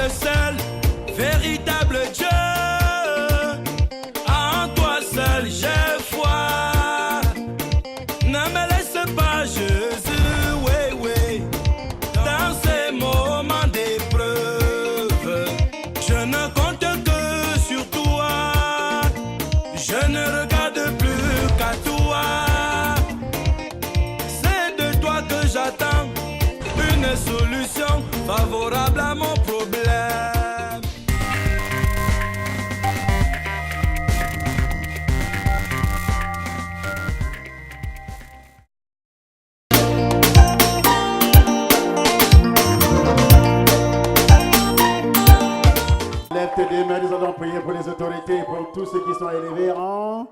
le seul véritable Dieu. En toi seul j'ai foi. Ne me laisse pas, Jésus, oui, oui, dans ces moments d'épreuve. Je ne compte que sur toi. Je ne regarde plus qu'à toi. C'est de toi que j'attends une solution favorable à mon problème. Lève tes deux mains, nous allons prier pour les autorités, pour tous ceux qui sont élevés en...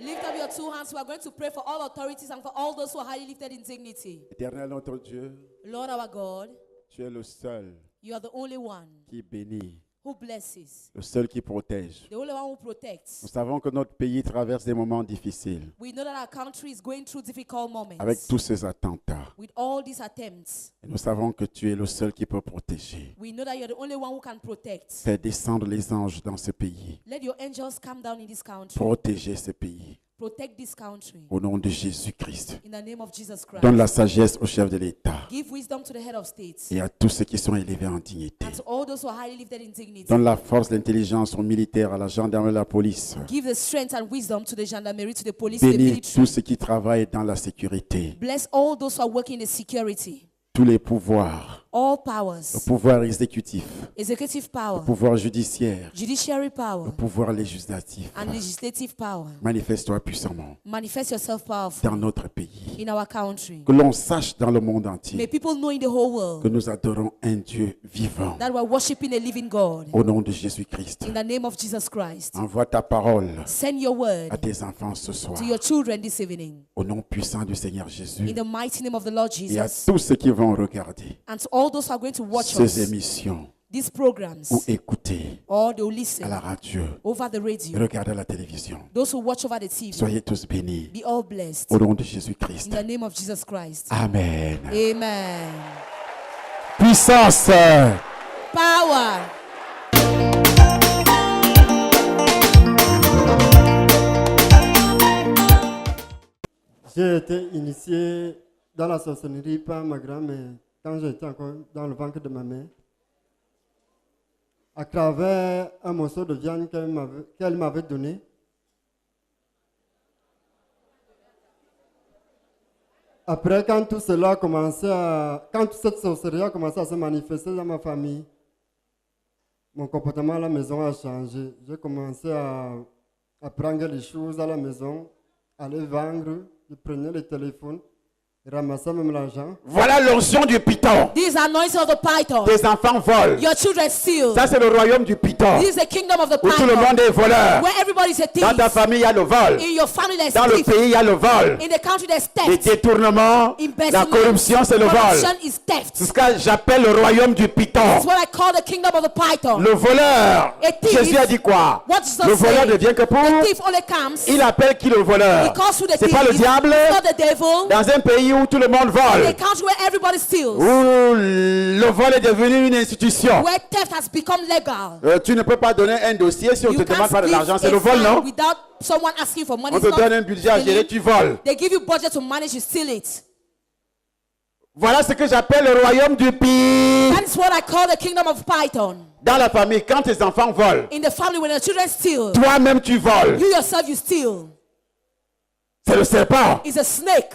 Lift up your two hands. We are going to pray for all authorities and for all those who are highly lifted in dignity. Éternel notre Dieu, Lord our God, tu es le seul you are the only one qui bénit, who blesses, le seul qui protège. the only one who protects. Nous savons que notre pays traverse des moments difficiles We know that our country is going through difficult moments avec tous ces attentats. with all these attempts. Et nous savons que tu es le seul qui peut protéger. We know that you're the only one who can protect. Fais descendre les anges dans ce pays. Let your angels come down in this country. Protéger ce pays. Protect this country. Au nom de Jésus-Christ. In the name of Jesus Christ. Donne la sagesse au chef de l'État Give wisdom to the head of states et à tous ceux qui sont élevés en dignité. and to all those who are highly lifted in dignity. Donne la force, l'intelligence aux militaires, à la gendarmerie, à la police. Give the strength and wisdom to the gendarmerie, to the police, to the Bénis military. tous ceux qui travaillent dans la sécurité. Bless all those who are working in security. Tous les pouvoirs, All le powers, pouvoir exécutif, executive power, le pouvoir judiciaire, judiciary power, le pouvoir législatif. and legislative power. Manifeste-toi puissamment Manifest yourself dans powerfully notre pays. in our country. Que l'on sache dans le monde May entier people know in the whole que world nous adorons un Dieu vivant. that we're worshiping a living God. Au nom de Jésus-Christ, In the name of Jesus Christ. envoie ta parole Send your word à tes enfants ce soir. to your children this evening. Au nom puissant du Seigneur Jésus. In the mighty name of the Lord Et à Jesus. tous ceux qui vont regarder And to all those who are going to watch ces us, émissions these programs, ou écouter or they'll à la listen radio, over the radio. regarder à la télévision. Those who watch over the TV, Soyez tous bénis. be all blessed. Au nom de In Jésus-Christ. the name of Jesus Christ. Amen. Amen. Puissance. Power. J'ai été initié dans la sorcellerie par ma grand-mère quand j'étais encore dans le ventre de ma mère. À travers un morceau de viande qu'elle m'avait donné. Après, quand tout cela a commencé quand toute cette sorcellerie a commencé à se manifester dans ma famille, mon comportement à la maison a changé. J'ai commencé à prendre les choses à la maison, à les vendre. Je prenais le téléphone, je ramassais même l'argent. Voilà l'onction du python. This is anointing of the python. Tes enfants volent. Your children steal. Ça, c'est le royaume du python. This is the kingdom of the Où tout le monde python. est voleur. Where everybody is a Dans ta thief. famille, il y a le vol. In your family, there's Dans le thief. pays, il y a le vol. In the country, there's Les theft. détournements, la Embezzlement. corruption, c'est le vol. Corruption is theft. C'est ce que j'appelle le royaume du python. That's what I call the kingdom of the python. Le voleur, A thief. Jésus a dit quoi? What does Le that voleur say? ne vient que pour... The thief only comes. Il appelle qui le voleur? He calls who the C'est thief pas le is. diable. It's not the devil. Dans un pays où tout le monde In vole, a country where everybody steals. où le vol est devenu une institution. Where theft has become legal. Tu ne peux pas donner un dossier si on ne You te demande can't pas de give l'argent. C'est a le vol, fine non? without someone asking for money. On te It's not donne un budget à gérer, stealing. tu voles. They give you budget to manage, you steal it. Voilà ce que j'appelle le royaume du python. That is what I call the kingdom of python. Dans la famille, quand tes enfants volent, In the family, when the children steal, toi-même tu voles. you yourself, you steal. C'est le serpent. It's a snake.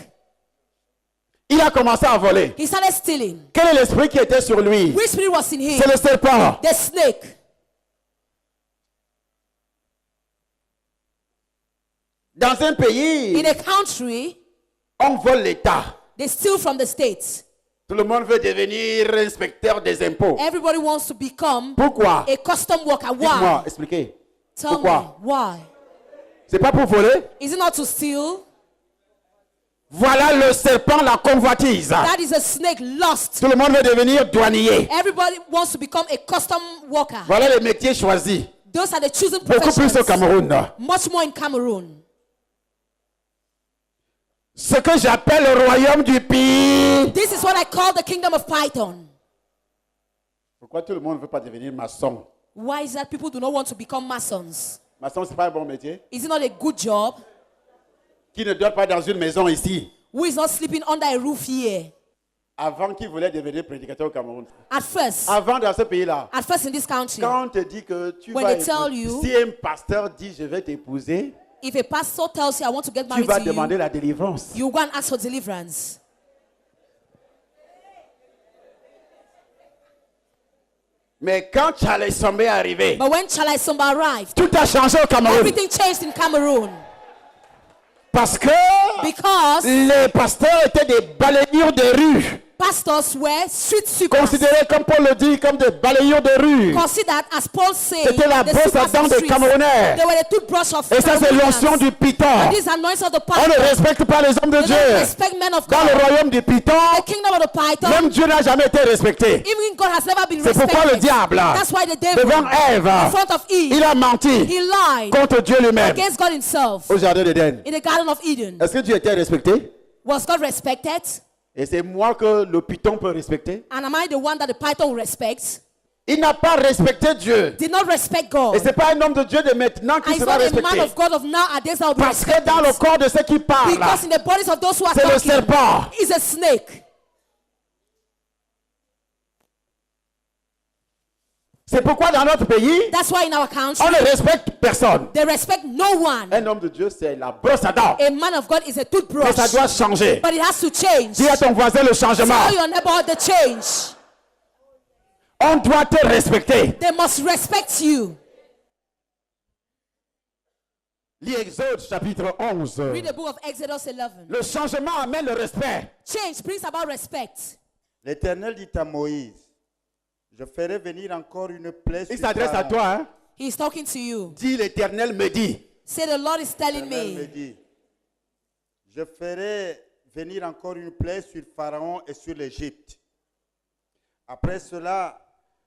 Il a commencé à voler. He started stealing. Quel est l'esprit qui était sur lui? Which spirit was in him? C'est le serpent. The snake. Dans un pays, In a country, on vole l'État. they steal from the states. Tout le monde veut devenir inspecteur des impôts. Everybody wants to become Pourquoi? a custom worker. Dites-moi, Why? expliquez. Tell Pourquoi? me. Why? C'est pas pour voler? Is it not to steal? Voilà le serpent, la convoitise. That is a snake lost. Tout le monde veut devenir douanier. Everybody wants to become a custom worker. Voilà les métiers choisis. Those are the chosen Beaucoup plus au professions. Cameroun. Much more in Cameroon. Ce que j'appelle le royaume du python. This is what I call the kingdom of Python. Pourquoi tout le monde ne veut pas devenir maçon? Why is that people do not want to become Masons? Maçon, c'est pas un bon métier. Is it not a good job? Qui ne dort pas dans une maison ici. Who is not sleeping under a roof here? Avant qu'il voulait devenir prédicateur au Cameroun. At first Avant dans ce pays-là. in this country, Quand on te dit que tu When vas they tell épouser, you- si un pasteur dit je vais t'épouser, if a pastor tells you, I want to get tu married vas to demander you, la délivrance. you go and ask for deliverance. Mais quand Charles Sombe est arrivé, But when Chalai Sumba arrived, tout a changé au Cameroun. everything changed in Cameroon. Parce que Because les pasteurs étaient des balayeurs de rue. pastors were street sweepers. Considérés, comme Paul le dit, comme des balayeurs de rue. Considered, as Paul said, C'était la the brosse à sweepers dents of des streets. Camerounais. They were the toothbrush of Et ça, c'est l'onction du python. And these anoints of the On ne python. respecte pas les hommes de They don't Dieu. respect men of Dans le God. royaume du python, The kingdom of the python, même Dieu n'a jamais été respecté. even God has never been C'est pourquoi le respected. diable, That's why the devil, devant in Ève, front of Eve, il a menti he lied contre Dieu lui-même against God himself au jardin d'Éden. in the Garden of Eden. Est-ce que Dieu était respecté? Was God respected? Et c'est moi que le python peut respecter. And am I the one that the python will respect? Il n'a pas respecté Dieu. Did not respect God. Et ce n'est pas un homme de Dieu de maintenant qui And he's sera not a man respecté. of God of nowadays that will be Parce que dans le respected. corps de ceux qui parlent, Because in the bodies of those who are c'est le talking, serpent. is a snake. C'est pourquoi dans notre pays, That's why in our country, on ne respecte personne. they respect no one. Un homme de Dieu, c'est la brosse à dents. A man of God is a Mais toothbrush. ça doit changer. But it has to change. Dis à ton voisin le changement. Tell your neighbor the change. On doit te respecter. They must respect you. Lis Exode chapitre 11. Read the book of Exodus 11. Le changement amène le respect. Change brings about respect. L'Éternel dit à Moïse, je ferai venir encore une plaie Il sur s'adresse à Pharaon. toi. Hein? He's talking to you. Dis l'Éternel me dit. Say the Lord is telling L'Éternel me me. dit, je ferai venir encore une plaie sur Pharaon et sur l'Égypte. Après cela,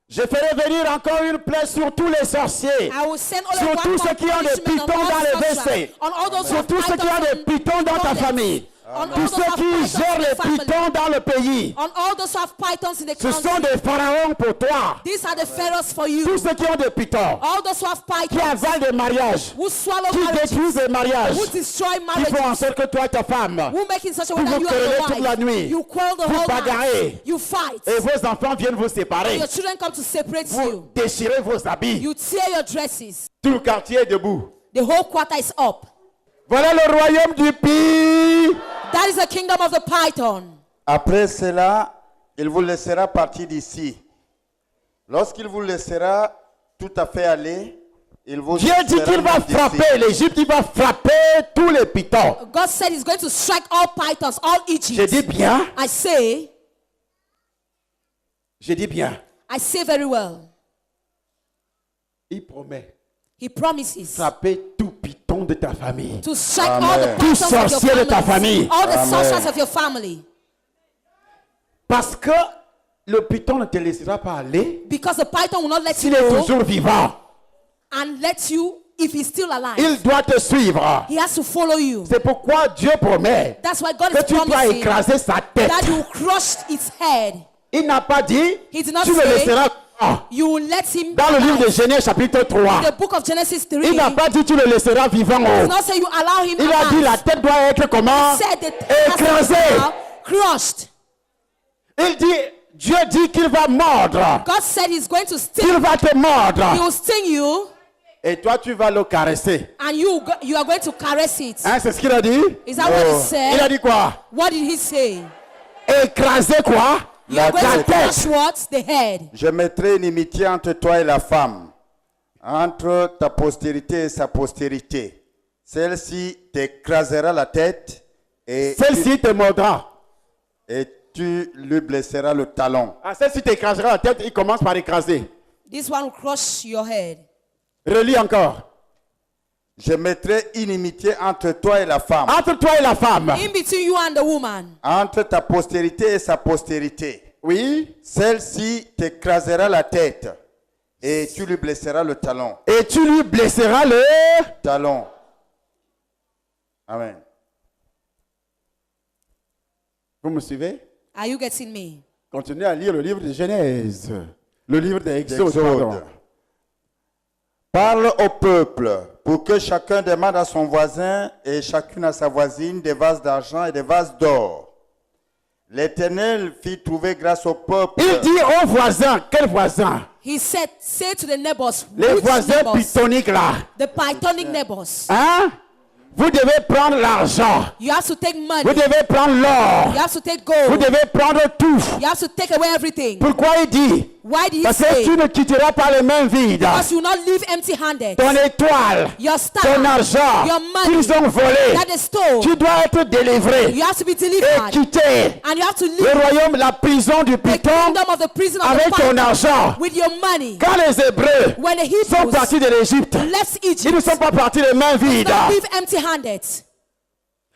Je ferai venir encore une plaie sur tous les sorciers. I will send all Sur of tous ceux qui ont des punishment on pitons all dans les sorcerers, WC. on all those who Sur have tous ceux qui ont pythons des pitons dans ta toilets, famille. on all Tous those who ceux have qui pythons gèrent in les the family, pitons dans le pays. on all those who have pythons in the Ce sont country. des pharaons pour toi. These are the pharaohs for you. Tous ceux qui ont des pitons. All those who have Qui pythons, avalent des mariages. who swallow Qui marriages, détruisent des mariages. who destroy Qui font en marriages, sorte que toi et ta femme. who make in such a Vous way that vous you and querellez your toute la nuit. wife, you quarrel the Vous whole bagarrez. night, you fight, Et vos enfants viennent vous séparer. and your children come to separate Vous you. déchirez vos habits. You tear your dresses. Tout le quartier est debout. The whole quarter is up. Voilà le royaume du pays. That is the kingdom of the python. après cela, il vous laissera partir d'ici. Lorsqu'il vous laissera tout à fait aller, il vous Dieu dit fera qu'il va venir d'ici. frapper l'Égypte, il va frapper tous les pitons. God said he's going to strike all pythons, all Je Egypt. dis bien, I say very well. il promet He promises frapper tout piton de ta famille. to strike all the Amen. pythons Tout of your sorcier de ta famille. family, all the Amen. sorcerers of your family. Parce que le piton ne te laissera pas aller Because the python will not let you s'il est go toujours vivant. and let you if he's still alive. Il doit te suivre. He has to follow you. C'est pourquoi Dieu promet That's why God que is tu dois promising écraser sa tête. that you crush its head. Il n'a pas dit, He did not tu le say laisseras pas. you will let him Dans le livre de alive. Genèse chapitre 3, In the book of Genesis 3, il n'a pas dit tu le laisseras vivant. he Oh. did not say you allow him Il a dit alive. la tête doit être comment? Said that it has to be Écrasée. now crushed. Il dit, Dieu dit qu'il va mordre. God said he's going to sting. Il va te He mordre. will sting you, Et toi, tu vas le caresser. and you are going to caress it. Hein, c'est ce qu'il a dit? Is that what he Il a said? dit quoi? What did he say? Écraser quoi? You are going to tête. crush what? The head. Je mettrai une inimitié entre toi et la femme, entre ta postérité et sa postérité. Celle-ci t'écrasera la tête et Celle-ci te mordra. tu lui blesseras le talon. Ah, celle-ci t'écrasera la tête, il commence par écraser. This one will crush your head. Relis encore. Je mettrai inimitié entre toi et la femme, Entre toi et la femme. In between you and the woman. entre ta postérité et sa postérité. Oui. Celle-ci t'écrasera la tête et tu lui blesseras le talon. Et tu lui blesseras le... Talon. Amen. Vous me suivez? Are you getting me? Continuez à lire le livre de Genèse. Le livre des Exodes, pardon. Parle au peuple pour que chacun demande à son voisin et chacune à sa voisine des vases d'argent et des vases d'or. L'Éternel fit trouver grâce au peuple. Il dit aux voisins, quels voisins? He said, say to the neighbors, Les which voisins neighbors? pythoniques là. The Pythonic neighbors. Hein? Vous devez prendre l'argent. You have to take money. Vous devez prendre l'or. You have to take Vous gold. devez prendre tout. You have to take away everything. Pourquoi il dit? Why did he Parce que say? tu ne quitteras pas les mains vides. Because you will not leave empty-handed. Ton étoile, Your star, ton argent, your money qu'ils ont volé. that they stole, Tu dois être délivré you have to be et delivered. quitter And you have to le leave royaume, la prison du the python kingdom of the prison of avec the ton python argent. with your money. Quand les Hébreux When the sont Hebrews partis de l'Égypte, left ils ne Egypt, sont pas partis les mains vides. don't leave empty-handed.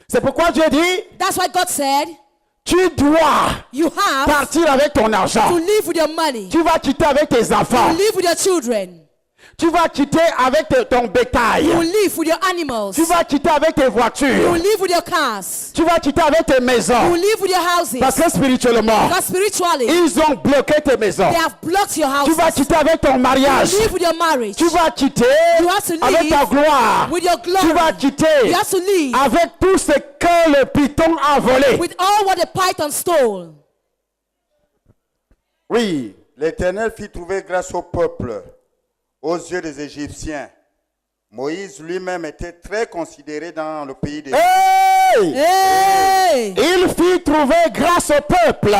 C'est pourquoi Dieu dit, That's why God said, tu dois you have partir avec ton argent. to live with your money. Tu vas quitter avec tes enfants. You live with your children. Tu vas quitter avec ton bétail. You live with your animals. Tu vas quitter avec tes You voitures. live with your cars. Tu vas quitter avec tes You maisons. live with your houses. Parce que spirituellement, Because spiritually, ils ont bloqué tes maisons. they have blocked your Tu vas houses. quitter avec ton mariage. You live with your marriage. Tu vas quitter You have to live avec ta gloire. with your glory. Tu vas quitter You have to live avec tout ce que le python a volé. with all what the python stole. Oui, l'Éternel fit trouver grâce au peuple aux yeux des Égyptiens. Moïse lui-même était très considéré dans le pays des Hey! Hey! Il fit trouver grâce au peuple.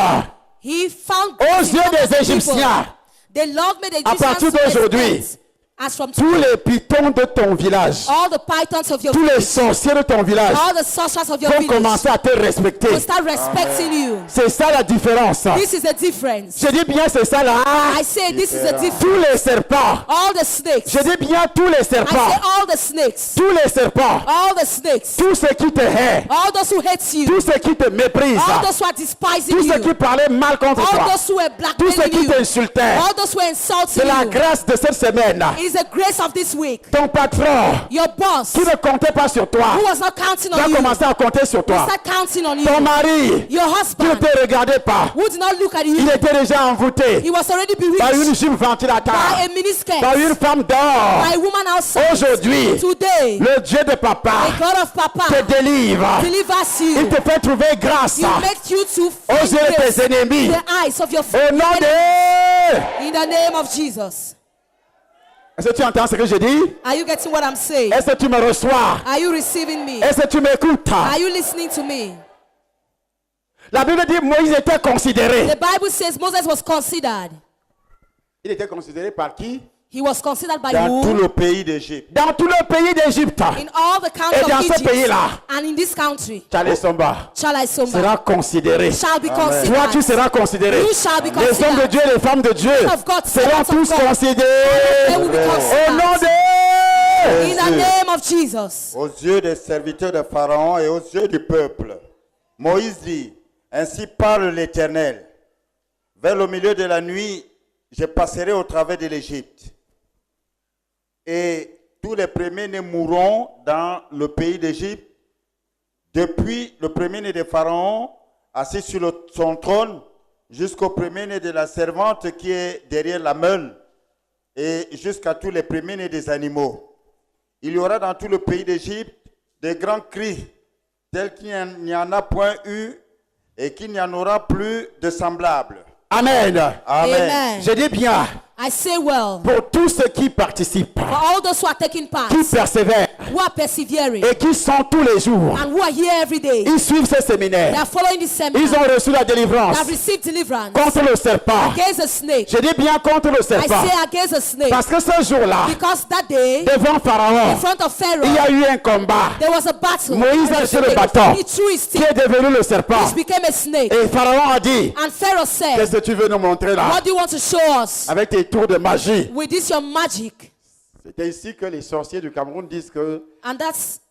He found Aux grace in yeux front of des the Égyptiens. people. The Lord made the À partir Egyptians d'aujourd'hui, respect. As from Tous today, les pythons de ton village, all the pythons of your tous les village, sorciers de ton village all the sorcerers of your vont village commencer à te respecter. will start respecting you. C'est ça la différence. This is the difference. Je dis bien c'est ça là. I say this is the difference. Tous les serpents. All the snakes. Je dis bien tous les I serpents. say all the snakes. Tous les serpents. All the snakes. Tous ceux qui te haïssent. All those who hate you. Tous ceux qui te méprisent. All those who are despising Tous ceux you. qui parlaient mal contre All toi. those who are Tous ceux blackmailing qui you. t'insultaient. All those who are insulting C'est la you. grâce de cette semaine. It is the grace of this week. Ton patron Your boss qui ne comptait pas sur toi who was not counting va on you commencer à compter sur will toi. start counting on you. Ton mari Your qui ne husband te regardait pas, who did not look at il you, était déjà envoûté he was already par une bewitched jupe ventilateur, by a miniskirt, par une femme d'or. by a woman outside. Aujourd'hui, Today, le Dieu de papa the God of Papa te délivre. delivers Il you. te fait trouver grâce He makes you to aux find yeux de grace tes ennemis. in the eyes of your Au nom friends. de... In the name of Jesus. Est-ce que tu entends ce que je dis? Are you getting what I'm saying? Est-ce que tu me reçois? Are you receiving me? Est-ce que tu m'écoutes? Are you listening to me? La Bible dit Moïse était considéré. The Bible says Moses was considered. Il était considéré par qui? He was considered by dans tout who? le pays d'Égypte. Dans tout le pays d'Égypte. In all the country Et dans of ce Egypt pays-là, and in this country. Charles Somba Shall Somba sera considéré. shall be Toi, tu considered. seras considéré. You shall be Les hommes de considered. Dieu et les femmes de Dieu Of God, seront servants of tous God. considérés. They will be Au considered. nom de... In the name of Jesus. Aux yeux des serviteurs de Pharaon et aux yeux du peuple. Moïse dit, ainsi parle l'Éternel. Vers le milieu de la nuit, je passerai au travers de l'Égypte. Et tous les premiers-nés mourront dans le pays d'Égypte, depuis le premier-né de Pharaon, assis sur son trône, jusqu'au premier-né de la servante qui est derrière la meule, et jusqu'à tous les premiers-nés des animaux. Il y aura dans tout le pays d'Égypte des grands cris, tels qu'il n'y en a point eu, et qu'il n'y en aura plus de semblables. Amen. Amen. Je dis bien, I say well. pour tous ceux qui participent, For all those who are taking part, qui persévèrent who are persevering, et qui sont tous les jours, and who are here every day, ils suivent ce they séminaire. are following this Ils seminar, ont reçu la délivrance they have received deliverance contre le serpent. against a snake. Je dis bien contre le I serpent. say against a snake. Parce que ce jour-là, Because that day, devant in Pharaon, front of il y a Pharaoh, eu un combat there was a battle. Moïse a jeté le bâton. He threw his qui stick, est devenu le serpent. which became a snake. Et Pharaon a dit, And Pharaoh said, qu'est-ce que tu veux nous montrer là? what do you want to show us? Avec tes tours de magie. With this your magic. C'est ici que les sorciers du Cameroun disent que And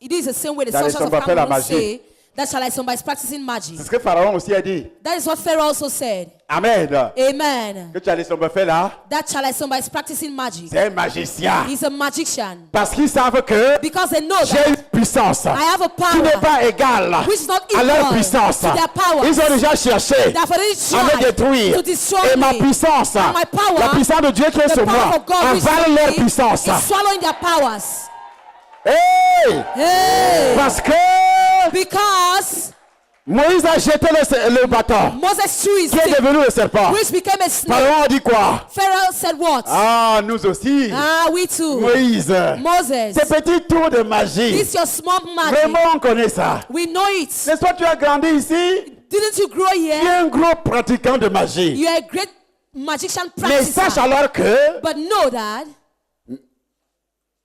it is the same way the Dans les sorcerers of chambres, appelle la Cameroon magie. say That shall I somebody is practicing magic. C'est ce que Pharaon aussi a dit. That is what Pharaoh also said. Amen. Amen. Que tu as laissé me faire là, That shall I somebody is practicing magic. c'est un magicien. He's a magician. Parce qu'ils savent que Because they know j'ai une that puissance I have a qui n'est power pas égale which is not à leur equal puissance. to their power. Ils ont déjà cherché That for they à me tried détruire. to destroy Et ma me. puissance, And my power, la puissance de Dieu qui est The sur power moi, of God which is avale in leur me puissance. is swallowing their powers. Hey! Hey! Parce que Because Moïse a jeté le bâton Moses threw his qui est stick, devenu le serpent. which became a snake. Pharaon a dit quoi? Pharaoh said what? Ah, nous aussi. We too. Moïse. Moses, Ces petits tours de magie. this your small magic. Vraiment, on connaît ça. We know it. N'est-ce pas, tu as grandi ici? Didn't you grow Tu es here? un gros pratiquant de magie. You are a great magician Mais sache practicer. alors que But know that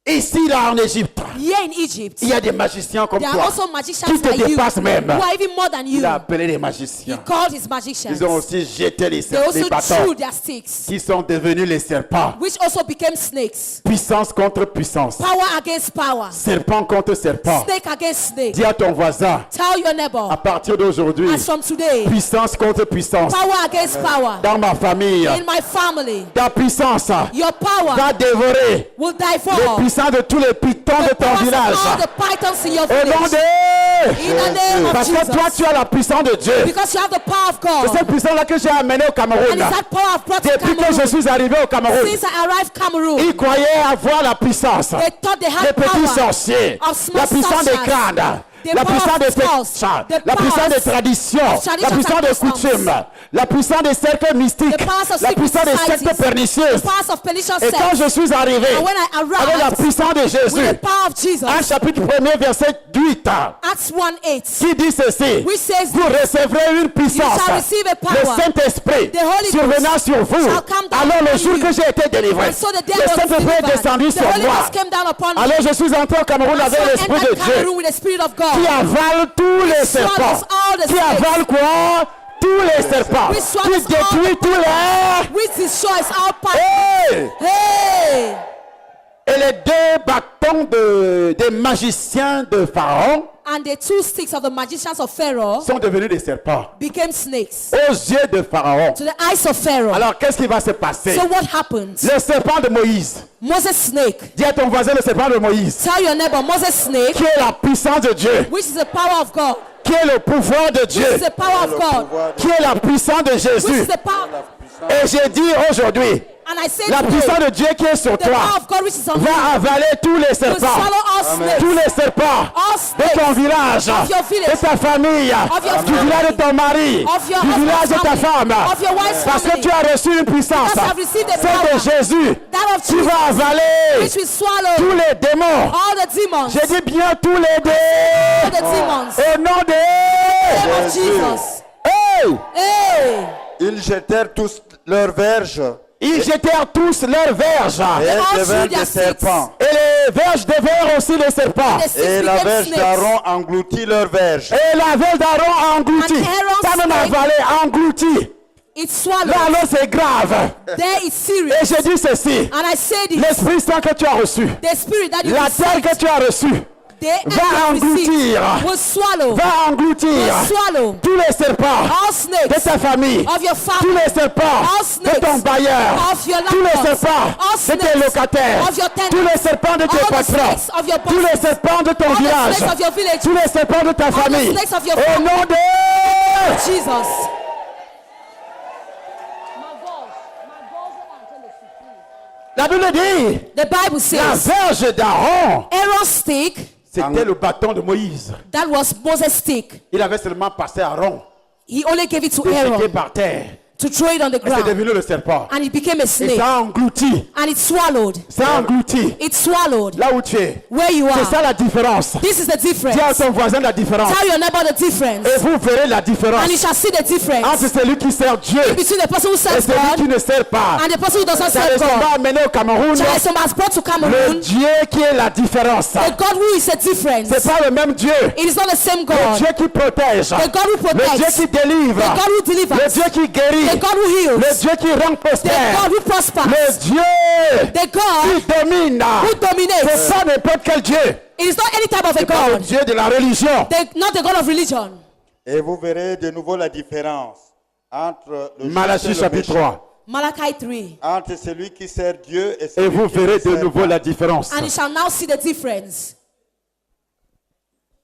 ici, là, en Égypte, here in Egypt, il y a des magiciens comme there are toi also magicians qui te like you dépassent même. who are even more than you. Il a appelé les He magiciens. called his magicians. Ils ont aussi jeté les They also bâtons threw their sticks, qui sont devenus les serpents. which also became snakes. Puissance contre puissance. Power against power. Serpent contre serpent. Snake against snake. Dis à ton voisin, Tell your à neighbor, partir d'aujourd'hui, as from today, puissance contre puissance. power against power. Dans ma famille, In my family, ta puissance your power va dévorer will les devour puissants de tous les pitons de the ton powers of village. all the pythons in your Au nom village. de... In the name of Parce que toi, Jesus. tu as la puissance de Dieu. Because you have the power of C'est God. cette puissance-là que j'ai amenée au Cameroun. And it's that power of brought to Depuis que je Cameroon. suis arrivé au Cameroun, Since I arrived Cameroon, ils croyaient avoir la puissance. they thought they Les had petits power sorciers, of small la puissance des sorcerers, crânes, the la power puissance of des spells, fêtes, the la puissance powers des traditions, of la traditions puissance and des customs, coutumes, la puissance des cercles mystiques, the powers of la secret puissance des societies, sectes pernicieuses. the powers of pernicious Et quand sects. je suis arrivé And when I avec la arrived puissance de with Jésus, the power of Jesus, Actes chapitre 1er verset 8, Acts 1:8, qui dit ceci: which says, vous recevrez une puissance, You shall receive a power. le Saint-Esprit The Holy survenant Ghost sur vous. shall come down Alors le upon jour you. que j'ai été délivré, And so the day le I was Saint-Esprit est delivered, descendu the sur Holy moi. Ghost came down upon me. Alors je suis entré au Cameroun And avec so I l'Esprit entered de Dieu Cameroon with the Spirit of qui God. avale tous les swallows serpents, all the qui snakes. avale quoi? Tous les serpents, Which qui swallows all détruit tous les... Which destroys our power. Hey! Hey! Et les deux bâtons des magiciens de Pharaon And the two sticks of the magicians of Pharaoh sont devenus des serpents became snakes aux yeux de Pharaon. to the eyes of Pharaoh. Alors qu'est-ce qui va se passer? So what happened? Le serpent de Moïse. Moses snake. Dis à ton voisin le serpent de Moïse, Tell your neighbor, Moses snake, qui est la puissance de Dieu, which is the power of God, qui est le pouvoir de which Dieu, is the power of God, qui est la puissance de which Jésus. is the power. Et j'ai dit aujourd'hui, And I say la puissance today, de Dieu qui est sur the toi power of God which is on you va avaler tous les will serpents, swallow all snakes, tous les serpents all de snakes, ton village, of your village, de ta famille, of your du family, village de ton mari, of your du village de ta husband's femme, family, of your wife's parce que family. tu as reçu une puissance, Because I've received a celle power, de Jésus, that of qui Jesus, va avaler which will swallow tous les démons. all the demons, J'ai dit bien tous les all démons. the demons. Au nom de Name of Jesus. Hey! Hey! Ils jetèrent tous leurs verges Ils jetèrent tous leurs verges. et elles all devinrent threw their des sticks. serpents. Et les verges devinrent aussi les serpents. The sticks Et la became verge snakes. d'Aaron engloutit leurs verges. Et la verge d'Aaron a englouti. And Aaron's Pas même snake- avalé, englouti. It swallowed. Là alors c'est grave. There is Et serious. j'ai dit ceci. And I said it. L'Esprit Saint que tu as reçu, The spirit that you la terre received, que tu as reçue, the earth va you have received engloutir. will swallow. va engloutir Will swallow tous les serpents all de snakes ta famille, of your tous family, les serpents all de snakes ton bailleur, of your tous les landlords, serpents all de tes snakes locataires, of your tenants, tous les serpents de tes all the patrons, snakes of your tous les bosses, serpents de ton all the village, snakes of your village, tous les serpents de ta all the famille. snakes of your Au family. nom de... Jesus. La Bible dit, The Bible la says verge d'Aaron, Aaron's stick, c'était le bâton de Moïse. that was Moses' stick. Il avait seulement passé Aaron, He only gave it to de jeter Aaron par terre. to throw it on the Et c'est ground. devenu le serpent. And it became a Et snake. ça a englouti. And it swallowed. Ça a englouti. It swallowed. Là où tu es. Where you C'est ça are. la différence. This is the difference. Dis à ton voisin la différence. Tell your neighbor the difference. Et vous verrez la différence And you shall see the difference entre celui qui sert Dieu between the person who et serves celui qui God ne sert pas. and the person who doesn't Ça serve ne sont God. pas amenés au Cameroun. Charles has brought to Le Cameroon Dieu qui est la différence. the God who is a difference. C'est pas le même Dieu. It is not the same Le God. Dieu qui protège. The God who Le Dieu protects. qui délivre. The God who Le delivers. Dieu qui guérit. The God who Le heals. Dieu qui rend The prospère. God who prospers. Le Dieu The God qui domine. who C'est dominates. pas n'importe quel Dieu. It is not any type of a C'est pas le God. Dieu de la religion. Not the God of religion. Et vous verrez de nouveau la différence entre le Malachie juste et le chapitre méchant. 3. Malachi 3. Entre celui qui sert Dieu et Et celui vous qui ne verrez de sert nouveau pas. la différence. And you shall now see the difference.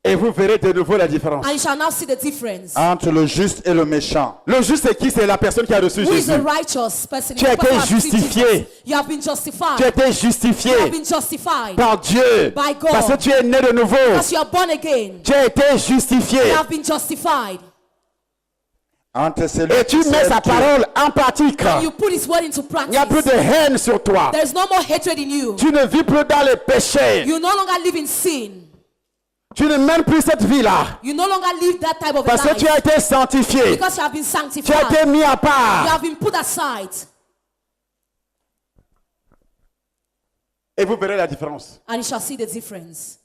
Et vous verrez de nouveau la différence. And you shall now see the difference. Entre le juste et le méchant. Le juste, c'est qui? C'est la personne qui a reçu Who is Jésus. the righteous person? Tu as The person été who has received justifié. Jesus. You have been justified. Tu as été You have justifié been justified. par Dieu. By God. Parce que tu es né de nouveau. Because you are born again. Tu as été justifié. You have been justified. Entre celui Et tu qui mets sert sa Dieu. parole en pratique. And you put his word into Il n'y a plus practice. de haine sur toi. There is no more hatred in you. Tu ne vis plus dans les péchés. You no longer live in sin. Tu ne mènes plus cette vie-là. You no longer live that type of a Parce que life. tu as été sanctifié. Because you have been Tu as sanctified. été mis à You part. have been put aside. Et vous verrez la différence. And you shall see the difference.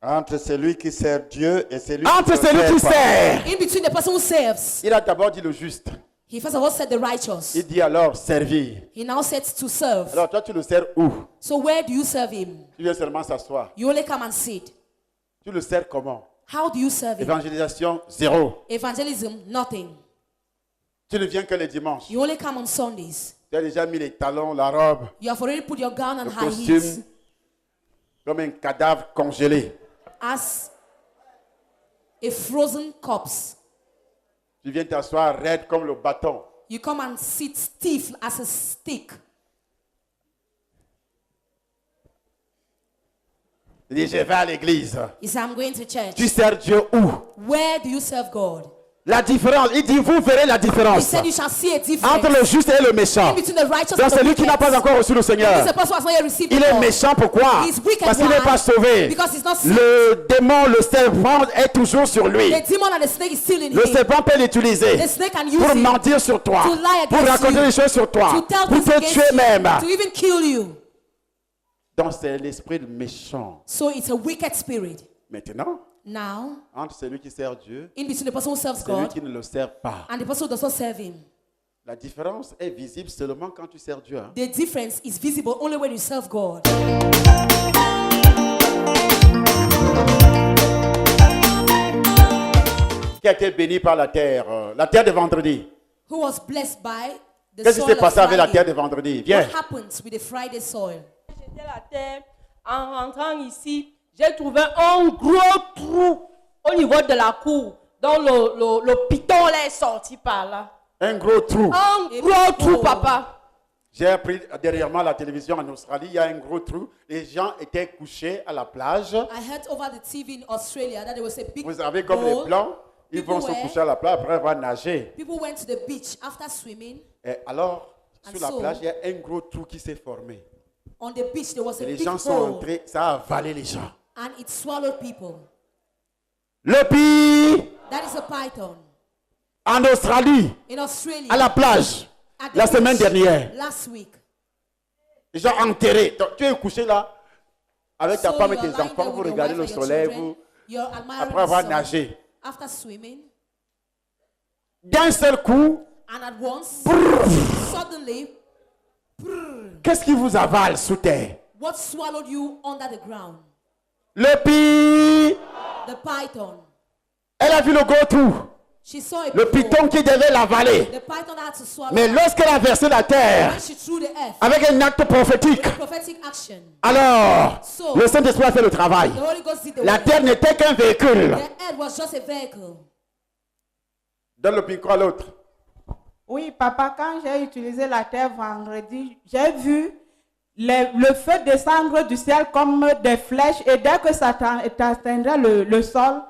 Entre celui qui sert Dieu et celui Entre qui ne celui qui sert pas. sert. In between the person who serves, Il a d'abord dit le juste. he first of all said the righteous. Il dit alors servir. He now said to serve. Alors toi tu le sers où? So where do you serve him? Tu viens seulement s'asseoir. You only come and sit. Tu le sers comment? How do you serve him? Évangélisation, zéro. Evangelism, nothing. Tu ne viens que les dimanches. You only come on Sundays. Tu as déjà mis les talons, la robe, You have already put your gown and le high heels costume, comme un cadavre congelé. as a frozen corpse. Tu viens t'asseoir raide comme le bâton. You come and sit stiff as a stick. Il dit, je vais à l'église. He said, I'm going to church. Tu sers Dieu où? Where do you serve God? La différence, il dit, vous verrez la He différence said, you shall see a entre difference le juste et le méchant. between the righteous Donc and the celui qui n'a pas wicked. encore reçu le Seigneur, This is a person who has not yet received il the est Lord. méchant. Pourquoi? He's wicked. Parce qu'il n'est Why? pas sauvé. Because he's not saved. Le démon, le serpent est toujours sur lui. The demon and the snake is still in Le him. serpent peut l'utiliser The snake can use pour it mentir sur toi, to lie pour against raconter you, des choses sur toi, to tell pour things te against tuer you, même. to even kill you. Donc c'est l'esprit méchant. So it's a wicked spirit. Maintenant, Now, entre celui qui sert Dieu in between the person who serves et celui God qui ne le sert pas, and the person who does not serve him, la différence est visible seulement quand tu sers Dieu. Hein. the difference is visible only when you serve God. Qui a été béni par la terre de vendredi. Who was blessed by the Qu'est-ce qui soil s'est of passé avec la terre Friday? de vendredi? Viens. What happens with the Friday soil? J'étais la terre. En rentrant ici, j'ai trouvé un gros trou au niveau de la cour. Donc le piton là est sorti par là. Un gros trou. Un Et gros puis, trou, papa. J'ai appris dernièrement à la télévision en Australie, il y a un gros trou. Les gens étaient couchés à la plage. I heard over the TV in Australia that there was a big Vous savez, comme les bowl. blancs, ils vont se People coucher à la plage, après ils vont nager. People went to the beach after swimming. Et alors, And sur la so- plage, il y a un gros trou qui s'est formé. On the beach, there was a Et les big gens sont hole, entrés, ça a avalé les gens. and it swallowed people. Le pire, That is a python. en Australie, In Australia, à la plage, at the la semaine beach dernière, last week. les gens enterrés. Donc, tu es couché là, avec ta So femme et you are tes lying enfants, there vous with your regardez wife le and your soleil, children. vous, You're admiring après avoir the sun. nagé. After swimming, D'un seul coup, and at once, suddenly, qu'est-ce qui vous avale sous terre? what swallowed you under the ground? Le pire, The python. elle a vu le gros trou, She saw a le python. python qui devait l'avaler. The python had to swallow Mais her. lorsqu'elle a versé la terre, When she threw the earth, avec un acte prophétique, prophetic action, alors, So- le Saint-Esprit a fait le travail. the Holy Ghost did the La work. terre n'était qu'un véhicule. The earth was just a vehicle. Donne le micro à l'autre. Oui, papa, quand j'ai utilisé la terre vendredi, j'ai vu le feu descendre du ciel comme des flèches et dès que ça atteindrait le sol,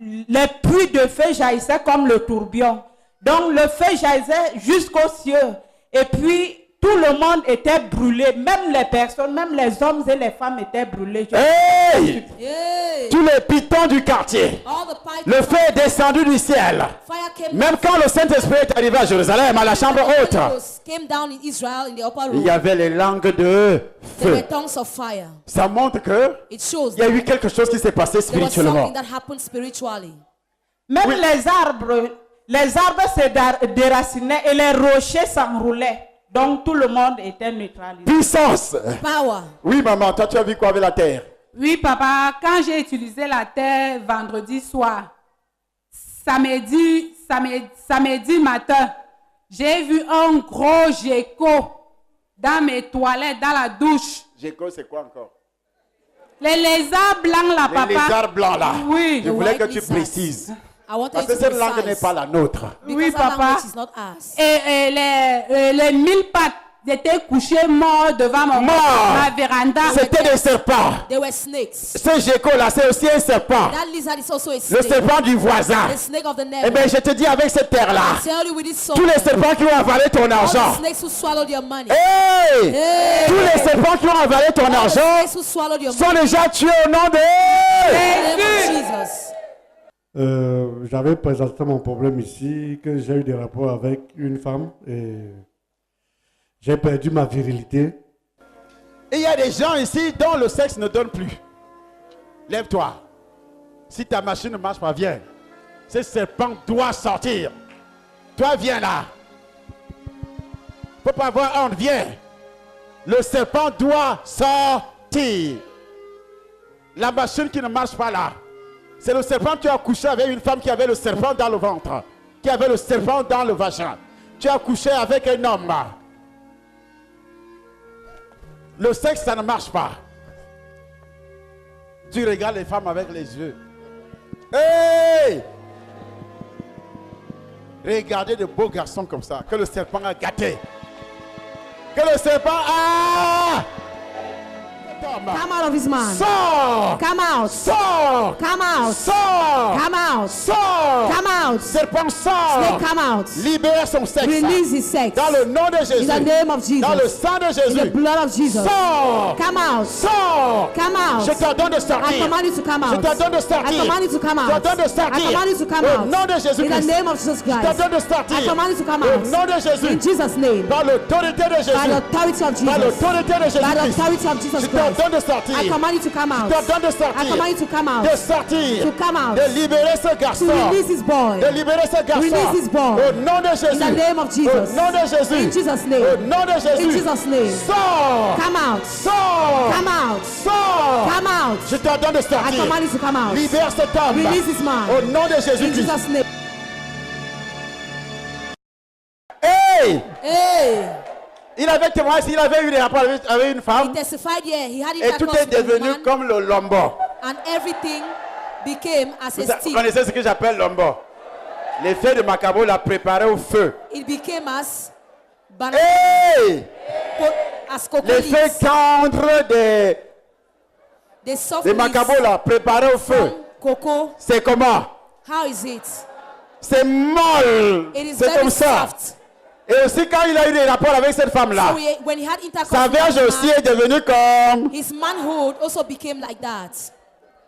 les pluies de feu jaillissaient comme le tourbillon. Donc le feu jaillissait jusqu'aux cieux et puis tout le monde était brûlé, même les personnes, même les hommes et les femmes étaient brûlés. Hey! Yay! Tous les pythons du quartier. All the pythons, Le feu est descendu du ciel. fire came Même quand le Saint-Esprit est arrivé à Jérusalem, à la chambre The Holy haute, Ghost came down in Israel in the upper il room. y avait les langues de There were feu. tongues of fire. Ça montre que It shows il y a that eu quelque chose qui s'est passé there was spirituellement. something that happened spiritually. Même les arbres se déracinaient et les rochers s'enroulaient. Donc tout le monde était neutralisé. Puissance. Power. Oui, maman, toi tu as vu quoi avec la terre? Oui, papa, quand j'ai utilisé la terre vendredi soir, samedi matin, j'ai vu un gros gecko dans mes toilettes, dans la douche. Gecko, c'est quoi encore? Les lézards blancs là, papa. Les lézards blancs là. Oui. Je voulais que white tu lizards. précises. I want Parce you que to cette langue precise. n'est pas la nôtre. Because Oui, our papa. language is not ours. Et les 1000 pattes étaient couchés morts devant ma véranda. C'était des serpents. They were snakes. Ce gecko là, c'est aussi un serpent. That lizard is also a Le snake. serpent du voisin. The snake of the Eh neighbor. bien, je te dis avec cette terre là, I tell you with this tous les sword, serpents qui ont avalé ton all the argent. snakes who swallowed your money, Hey! Hey! Tous les serpents qui ont avalé ton all the argent snakes who swallowed your sont money, déjà tués au nom de... in the name of Jesus. J'avais présenté mon problème ici, que j'ai eu des rapports avec une femme et j'ai perdu ma virilité. Et il y a des gens ici dont le sexe ne donne plus. Lève-toi. Si ta machine ne marche pas, viens. Ce serpent doit sortir. Toi, viens là. Faut pas avoir honte, viens. Le serpent doit sortir. La machine qui ne marche pas là. C'est le serpent que tu as couché avec une femme qui avait le serpent dans le ventre. Qui avait le serpent dans le vagin. Tu as couché avec un homme là. Le sexe, ça ne marche pas. Tu regardes les femmes avec les yeux. Hey! Regardez de beaux garçons comme ça, que le serpent a gâté. Que le serpent a... Come out of his man. Sors! Come out. Sors! Come out. Sors! Come out. Sors! Come out. Serpent sort! Snake, come out. Libère son sexe. Release his sex. Dans le nom de Jésus. In the name of Jesus. Dans le sang de In the Jésus. blood of Jesus. Sors! Come out. Sors! Come out. Je t'ordonne de I sortir. command you to come Je out. t'ordonne de I sortir. command you to come Je out. t'ordonne de I sortir. command you to come Au out. nom de In Jésus-Christ. the name of Jesus Je t'ordonne de Christ. sortir. I command you to come Au out. nom de Jésus. In Jesus' name. Par l'autorité de By the Jésus. authority of Par Jesus. l'autorité de By the Jésus-Christ. authority of Jesus Je Christ. t'ordonne de sortir. I command you to come out. Je t'ordonne de I sortir. command you to come out. De sortir. To come out. De libérer ce garçon. To release this boy. De libérer ce garçon. Release this boy. Au nom de Jésus. In the name of Jesus. Au nom de Jésus. In Jesus' name. Au nom de Jésus. In Jesus' name. Sors. Come out. Sors. Come out. Sors. Come out. Je t'ordonne de I sortir. command you to come out. Libère cet homme. Release this man. Au nom de In Jésus-Christ. Jesus' name. Hey! Hey. Il avait témoigné, il avait eu des rapports avec une He femme. testified here. He had Et tout intercourse est with a devenu woman, comme le lombo. and everything became as Vous a stick. connaissez ce que j'appelle lombo? Les feux de Macabo l'a préparé au feu. It became as banana, Hey! as Les cocoa feux leaves. tendres The soft de leaves Macabo l'a préparé au feu. from cocoa. C'est comment? How is it? C'est molle. It is C'est very comme ça. soft. Et aussi quand il a eu des rapports avec cette femme-là, So when he had intercourse sa with that verge aussi man, est devenue comme... his manhood also became like that.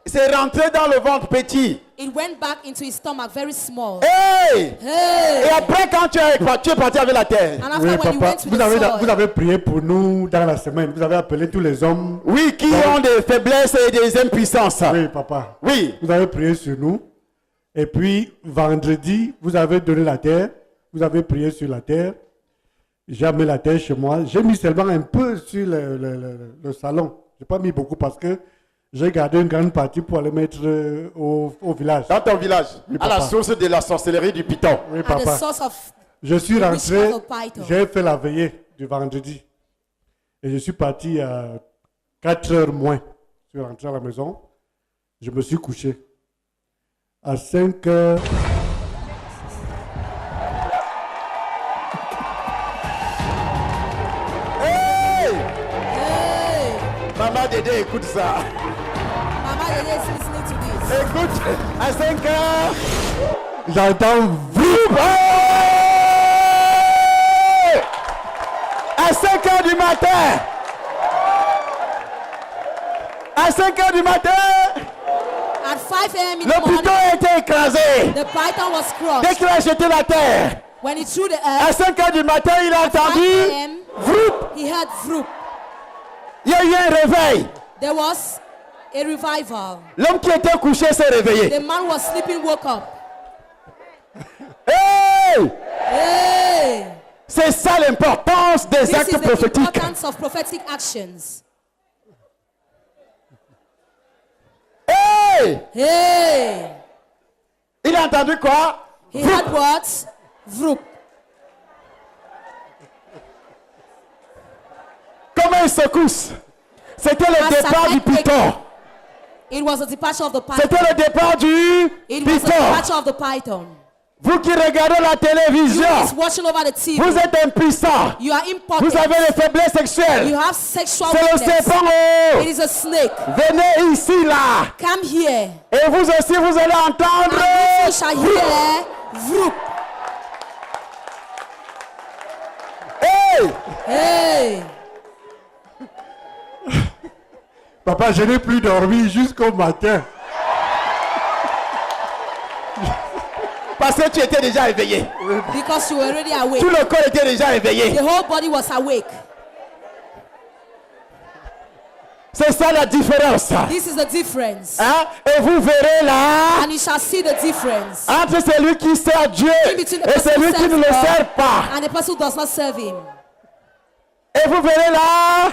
C'est rentré dans le ventre petit. It went back into his stomach, very small. Hey! Hey! Et après quand tu es parti avec la terre, And after Oui, when you papa, went to vous the avez, soil, vous avez prié pour nous dans la semaine. Vous avez appelé tous les hommes. oui, qui ont des faiblesses et des impuissances. Oui, papa. Oui. Vous avez prié sur nous. Et puis, vendredi, vous avez donné la terre. Vous avez prié sur la terre. J'ai amené la terre chez moi. J'ai mis seulement un peu sur le salon. Je n'ai pas mis beaucoup parce que j'ai gardé une grande partie pour aller mettre au village. Dans ton village, Oui, à la papa. source de la sorcellerie du Python. Oui, at the papa. source of Je suis the rentré, witchcraft of Python. j'ai fait la veillée du vendredi. Et je suis parti à 4 heures moins. Je suis rentré à la maison. Je me suis couché. À 5 heures. Hey! Hey! Maman Dédé, écoute ça. Mama Dede is listening to this. Écoute, à 5 heures, J'entends vroom, hey! À 5 heures du matin. À 5 heures du matin, At 5 a.m. in le the morning, Python a été écrasé. the python was Dès crushed. qu'il a jeté la terre, When he threw the à earth, 5 heures du matin, il a 5 entendu, a.m., vroom, he heard vroom. il y a eu un réveil. There was a revival. L'homme qui était couché s'est réveillé. The man was sleeping, woke up. Hey! Hey! C'est ça l'importance des This is actes the prophétiques. importance of prophetic actions. Hey! Hey! Il a entendu quoi? He had what? Vroom. Comment il secousse? C'était le As départ an du earthquake. python. It was the departure of the C'était python. le départ du It was the python. departure of the python. Vous qui regardez la You télévision, is watching over the TV. vous êtes impuissants. You are Vous impotent. avez des faiblesses You sexuelles. have sexual C'est le weakness. serpent. Oh. It is a snake. Venez ici, là. Come here. Et vous aussi, vous allez entendre. And you shall hear. Vroom. Hey! Hey! Papa, je n'ai plus dormi jusqu'au matin. Parce que tu étais déjà éveillé. Because you were already awake. Tout le corps était déjà éveillé. The whole body was awake. C'est ça la différence. This is the difference. Hein? Et vous verrez là, And you shall see the difference. entre celui qui sert Dieu In between the et person celui who qui ne serves le God sert pas. and the person who does not serve him. Et vous verrez là,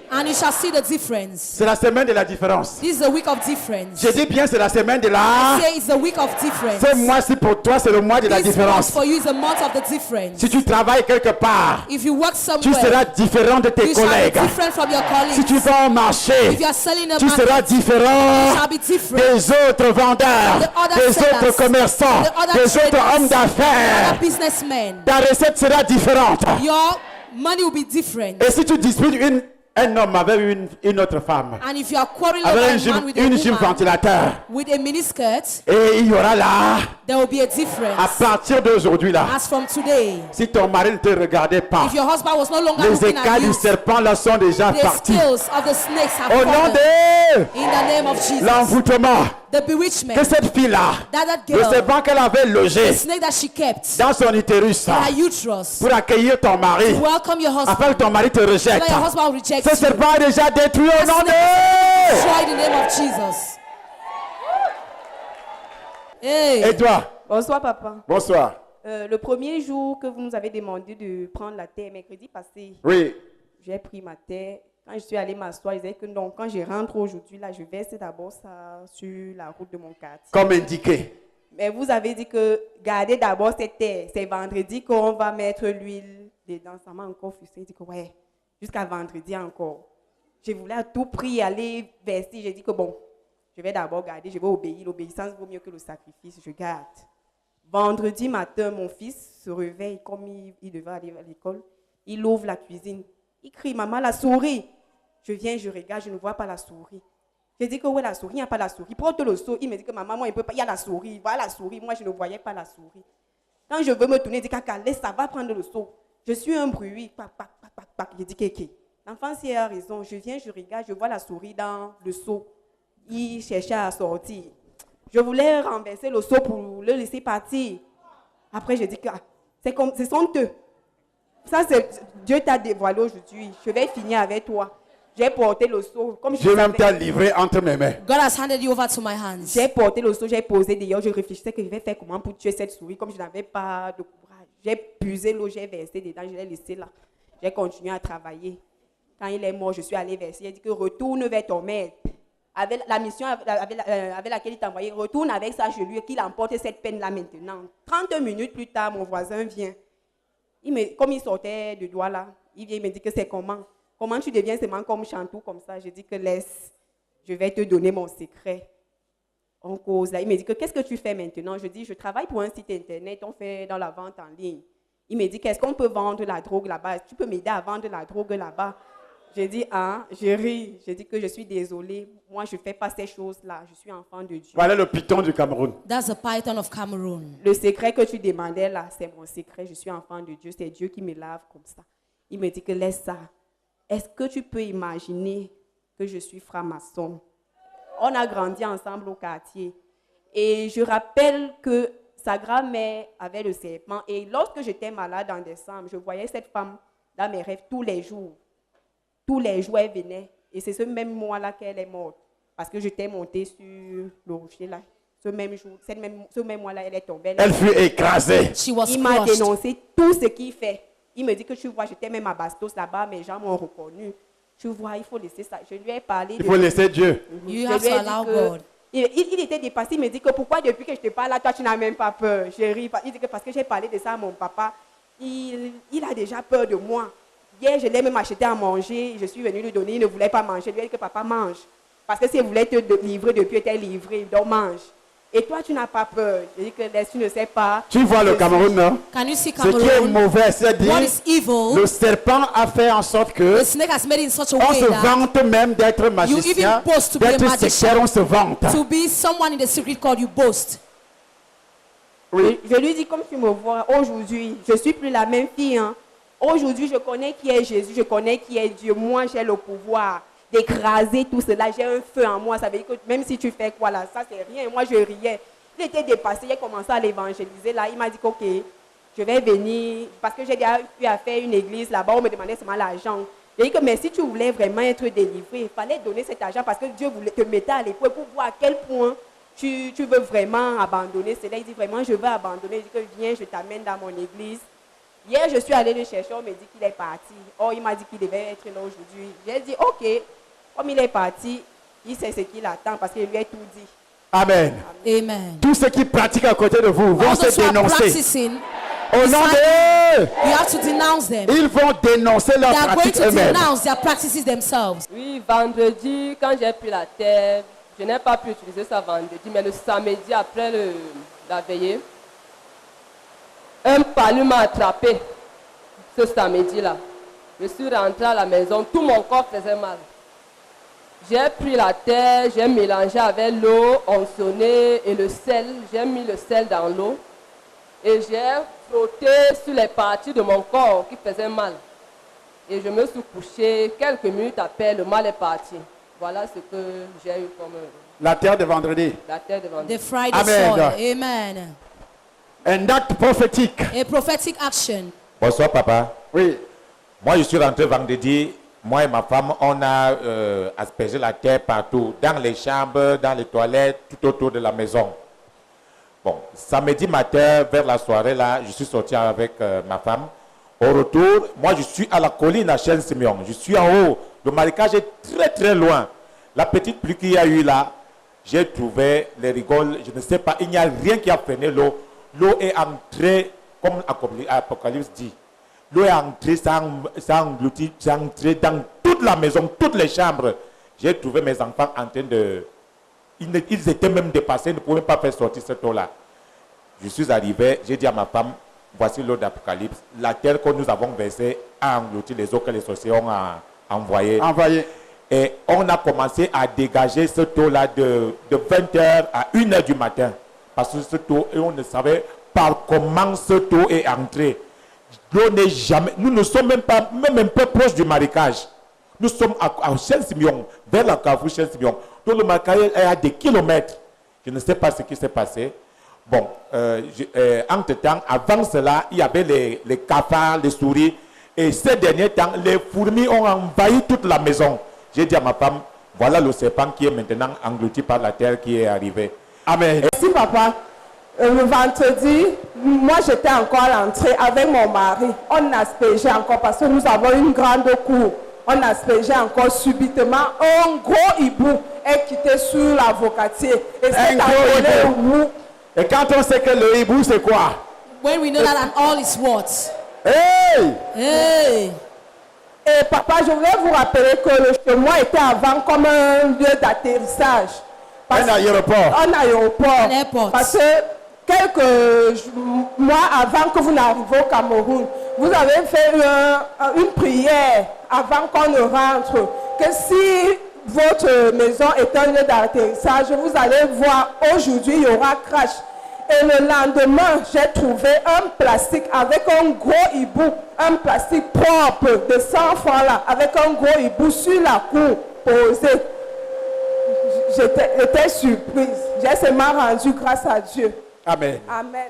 And you shall see the difference. c'est la semaine de la différence. This is the week of difference. Je dis bien, c'est la semaine de la... Say it's the week of difference. Ce mois-ci pour toi, c'est le mois de la This month différence. for you is the month of the difference. Si tu travailles quelque part, If you work tu somewhere, seras différent de tes you shall be collègues. different from your Si tu colleagues. vas au marché, If you are selling a tu seras market, you différent shall be different. des autres vendeurs, The other des sellers, autres commerçants, the other des autres traders, hommes The other d'affaires. businessmen. Ta recette sera différente. Your money will be different. Et si tu disputes un homme avec une autre femme, And if you are quarreling avec over un a gym, man with a une gym woman ventilateur, with a miniskirt, et il y aura là, there will be a à difference. partir d'aujourd'hui là, As from today, si ton mari ne te regardait pas, if your husband was no longer les looking at écailles du you, serpent là sont déjà the partis. scales of the snakes have Au nom fallen. de In the name of Jesus. l'envoûtement, The bewitchment, que cette fille-là, that le girl, serpent qu'elle avait the logé snake that she kept dans son utérus, in her uterus, pour accueillir ton mari, welcome your husband. afin que ton mari te So rejette. that your husband will reject Ce you. serpent est déjà détruit au nom de... Destroy in the name of Jesus. Hey. Et toi? Bonsoir, papa. Bonsoir. Le premier jour que vous nous avez demandé de prendre la terre, mercredi passé, Oui. j'ai pris ma terre. Quand je suis allée m'asseoir, je disais que non, quand je rentre aujourd'hui, là, je verse d'abord ça sur la route de mon quartier. Comme indiqué. Mais vous avez dit que gardez d'abord cette terre. C'est vendredi qu'on va mettre l'huile dedans. Ça m'a encore frustré. Je dis que ouais, jusqu'à vendredi encore. Je voulais à tout prix aller verser. J'ai dit que bon, je vais d'abord garder, je vais obéir. L'obéissance vaut mieux que le sacrifice. Je garde. Vendredi matin, mon fils se réveille comme il devait aller à l'école. Il ouvre la cuisine. Il crie, maman, la souris. Je viens, je regarde, je ne vois pas la souris. Je dis que ouais, la souris, il n'y a pas la souris. Porte le seau. Il me dit que maman, moi, il peut pas, il y a la souris. Voilà la souris. Moi, je ne voyais pas la souris. Quand je veux me tourner, je dis Kaka, laisse, ça va prendre le seau. Je suis un bruit. Pac, pac, pac, pac, pac. Je dis Kéké. L'enfant, s'il a raison. Je viens, je regarde, je vois la souris dans le seau. Il cherchait à sortir. Je voulais renverser le seau pour le laisser partir. Après, je dis que c'est honteux. Ça, Dieu t'a dévoilé aujourd'hui. Je vais finir avec toi. J'ai porté le seau. Comme Dieu même t'a livré entre mes mains. God has handed you over to my hands. J'ai porté le seau, j'ai posé dehors. Je réfléchissais que je vais faire comment pour tuer cette souris. Comme je n'avais pas de courage. J'ai puisé l'eau, j'ai versé dedans, je l'ai laissé là. J'ai continué à travailler. Quand il est mort, je suis allée verser. Il a dit que retourne vers ton maître. Avec la mission avec laquelle il t'a envoyé, retourne avec ça chez lui et qu'il emporte cette peine-là maintenant. 30 minutes plus tard, mon voisin vient. Comme il sortait de doigt là, il vient me dire que c'est comment. Comment tu deviens seulement comme Chantou comme ça? Je dis que laisse, je vais te donner mon secret. On cause là. Il me dit que qu'est-ce que tu fais maintenant? Je dis, je travaille pour un site internet, on fait dans la vente en ligne. Il me dit, qu'est-ce qu'on peut vendre la drogue là-bas? Tu peux m'aider à vendre la drogue là-bas? J'ai dit, je ris. J'ai dit que je suis désolée. Moi, je ne fais pas ces choses-là. Je suis enfant de Dieu. Voilà le python du Cameroun. That's the python of Cameroon. Le secret que tu demandais là, c'est mon secret. Je suis enfant de Dieu. C'est Dieu qui me lave comme ça. Il me dit que laisse ça. Est-ce que tu peux imaginer que je suis franc-maçon? On a grandi ensemble au quartier. Et je rappelle que sa grand-mère avait le serpent. Et lorsque j'étais malade en décembre, je voyais cette femme dans mes rêves tous les jours. Tous les jours, elle venait. Et c'est ce même mois-là qu'elle est morte. Parce que j'étais montée sur le rocher là. Ce même jour, ce même mois-là, elle est tombée. Elle fut écrasée. Il m'a dénoncé tout ce qu'il fait. Il me dit que tu vois, j'étais même à Bastos là-bas, mes gens m'ont reconnu. Tu vois, il faut laisser ça. Je lui ai parlé. Il faut laisser Dieu. You have to allow God. Il était dépassé, il me dit que pourquoi depuis que je te parle là, toi tu n'as même pas peur. Je ris, il dit que parce que j'ai parlé de ça à mon papa, il a déjà peur de moi. Hier, je l'ai même acheté à manger, je suis venue lui donner, il ne voulait pas manger. Je lui ai dit que papa mange. Parce que s'il voulait te livrer depuis, il était livré, donc mange. Et toi, tu n'as pas peur. Je dis que tu ne sais pas. Tu vois le Cameroun, non? Can you see Ce qui est Cameroun? mauvais, c'est-à-dire What is evil? le serpent a fait en sorte que The snake has made it in such a on way se that vante même d'être magicien, boast to be a d'être magician. sectaire, on se vante. to be someone in the secret called you boast. Oui. Je lui dis, comme tu me vois aujourd'hui, je ne suis plus la même fille. Hein. Aujourd'hui, je connais qui est Jésus, je connais qui est Dieu. Moi, j'ai le pouvoir d'écraser tout cela. J'ai un feu en moi. Ça veut dire que même si tu fais quoi là, ça c'est rien. Moi, je riais. Il était dépassé, il a commencé à l'évangéliser. Là, il m'a dit ok, je vais venir. Parce que j'ai déjà eu à faire une église là-bas, on me demandait seulement l'argent. J'ai dit que mais si tu voulais vraiment être délivré, il fallait donner cet argent parce que Dieu voulait te mettre à l'épreuve pour voir à quel point tu veux vraiment abandonner cela. Il dit vraiment, je veux abandonner. Il dit que viens, je t'amène dans mon église. Hier, je suis allée le chercher, on me dit qu'il est parti. Oh, il m'a dit qu'il devait être là aujourd'hui. J'ai dit, ok, comme il est parti, il sait ce qu'il attend parce qu'il lui a tout dit. Amen. Amen. Tous ceux qui pratiquent à côté de vous vont All those se who are dénoncer. practicing, Au nom de eux, you have to denounce them. ils vont dénoncer They leurs are going pratiques to eux-mêmes. denounce their practices themselves. Oui, vendredi, quand j'ai pris la terre, je n'ai pas pu utiliser ça vendredi, mais le samedi après la veillée, un palu m'a attrapé ce samedi-là. Je suis rentrée à la maison, tout mon corps faisait mal. J'ai pris la terre, j'ai mélangé avec l'eau, onçonnée et le sel. J'ai mis le sel dans l'eau et j'ai frotté sur les parties de mon corps qui faisaient mal. Et je me suis couchée, quelques minutes après, le mal est parti. Voilà ce que j'ai eu comme La terre de vendredi. la terre de vendredi. The Friday Amen. soil. Amen. Un acte prophétique. A prophetic action. Bonsoir papa. Oui. Moi je suis rentré vendredi. Moi et ma femme, on a aspergé la terre partout, dans les chambres, dans les toilettes, tout autour de la maison. Bon, samedi matin, vers la soirée, là, je suis sorti avec ma femme. Au retour, moi je suis à la colline à Chêne-Simeon. Je suis en haut. Le marécage est très très loin. La petite pluie qu'il y a eu là, j'ai trouvé les rigoles. Je ne sais pas, il n'y a rien qui a freiné l'eau. L'eau est entrée, comme Apocalypse dit. L'eau est entrée, ça a englouti, ça a entré dans toute la maison, toutes les chambres. J'ai trouvé mes enfants en train de... Ils étaient même dépassés, ils ne pouvaient pas faire sortir cette eau-là. Je suis arrivé, j'ai dit à ma femme, voici l'eau d'Apocalypse. La terre que nous avons versée a englouti les eaux que les sorciers ont envoyées. Et on a commencé à dégager cette eau-là de 20h à 1h du matin. Parce que cette eau, et on ne savait pas comment cette eau est entrée. L'eau n'est jamais... Nous ne sommes même un peu proches du marécage. Nous sommes à Chêne-Simeon, vers la Carrefour Chêne-Simeon. Donc le marécage est à des kilomètres. Je ne sais pas ce qui s'est passé. Bon, entre-temps, avant cela, il y avait les cafards, les souris. Et ces derniers temps, les fourmis ont envahi toute la maison. J'ai dit à ma femme, voilà le serpent qui est maintenant englouti par la terre qui est arrivé. Amen. Merci papa. Le vendredi, moi j'étais encore rentrée avec mon mari. On aspergeait encore parce que nous avons une grande cour. On aspergeait encore subitement. Un gros hibou est quitté sur l'avocatier. Et c'est hibou. Et quand on sait que le hibou c'est quoi? When we know that and all is what? Hey! Hey! Et papa, je voulais vous rappeler que le chemin était avant comme un lieu d'atterrissage. Un aéroport. Un aéroport. Un airport. Parce que quelques mois avant que vous n'arriviez au Cameroun, vous avez fait une prière avant qu'on ne rentre. Que si votre maison est un lieu d'atterrissage, vous allez voir aujourd'hui, il y aura crash. Et le lendemain, j'ai trouvé un plastique avec un gros hibou, un plastique propre de 100 francs là, avec un gros hibou sur la cour posé. J'étais surprise. J'ai seulement rendu grâce à Dieu. Amen. Amen.